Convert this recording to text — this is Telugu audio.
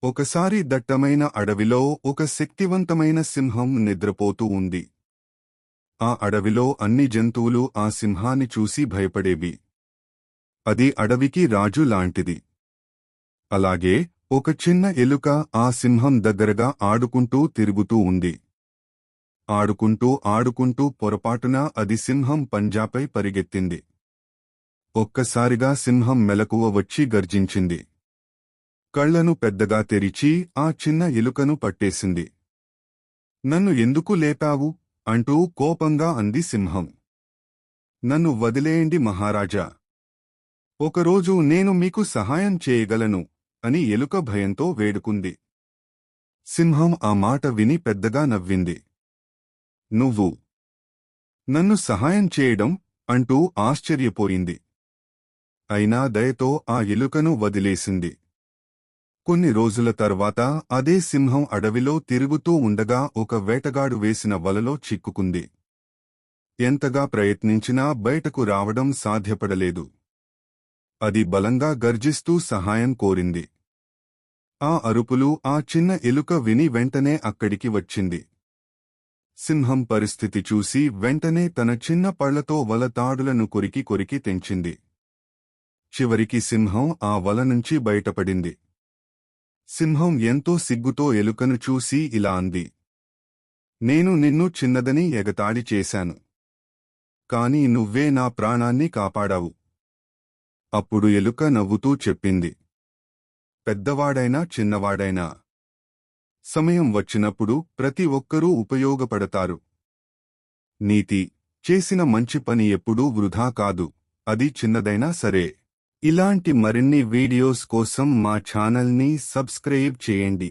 ఒకసారి దట్టమైన అడవిలో ఒక శక్తివంతమైన సింహం నిద్రపోతూ ఉంది. ఆ అడవిలో అన్ని జంతువులు ఆ సింహాన్ని చూసి భయపడేవి. అది అడవికి రాజు లాంటిది. అలాగే ఒక చిన్న ఎలుక ఆ సింహం దగ్గరగా ఆడుకుంటూ తిరుగుతూ ఉంది. ఆడుకుంటూ పొరపాటున అది సింహం పంజాపై పరిగెత్తింది. ఒక్కసారిగా సింహం మెలకువ వచ్చి గర్జించింది. కళ్లను పెద్దగా తెరిచి ఆ చిన్న ఎలుకను పట్టేసింది. నన్ను ఎందుకు లేపావు అంటూ కోపంగా అంది సింహం. నన్ను వదిలేయండి మహారాజా. ఒకరోజు నేను మీకు సహాయం చేయగలను అని ఎలుక భయంతో వేడుకుంది. సింహం ఆ మాట విని పెద్దగా నవ్వింది. నువ్వు నన్ను సహాయం చేయడం అంటూ ఆశ్చర్యపోయింది. అయినా దయతో ఆ ఎలుకను వదిలేసింది. కొన్ని రోజుల తర్వాత అదే సింహం అడవిలో తిరుగుతూ ఉండగా ఒక వేటగాడు వేసిన వలలో చిక్కుకుంది. ఎంతగా ప్రయత్నించినా బయటకు రావడం సాధ్యపడలేదు. అది బలంగా గర్జిస్తూ సహాయం కోరింది. ఆ అరుపులు ఆ చిన్న ఎలుక విని వెంటనే అక్కడికి వచ్చింది. సింహం పరిస్థితి చూసి వెంటనే తన చిన్న పళ్లతో వల తాడులను కొరికి తెంచింది. చివరికి సింహం ఆ వల నుంచి బయటపడింది. సింహం ఎంతో సిగ్గుతో ఎలుకను చూసి ఇలా అంది. నేను నిన్ను చిన్నదని ఎగతాళి చేశాను. కాని నువ్వే నా ప్రాణాన్ని కాపాడావు. అప్పుడు ఎలుక నవ్వుతూ చెప్పింది. పెద్దవాడైనా చిన్నవాడైనా సమయం వచ్చినప్పుడు ప్రతి ఒక్కరూ ఉపయోగపడతారు. నీతి: చేసిన మంచి పని ఎప్పుడూ వృధా కాదు, అది చిన్నదైనా సరే. ఇలాంటి మరిన్ని వీడియోస్ కోసం మా ఛానల్ని సబ్స్క్రైబ్ చేయండి.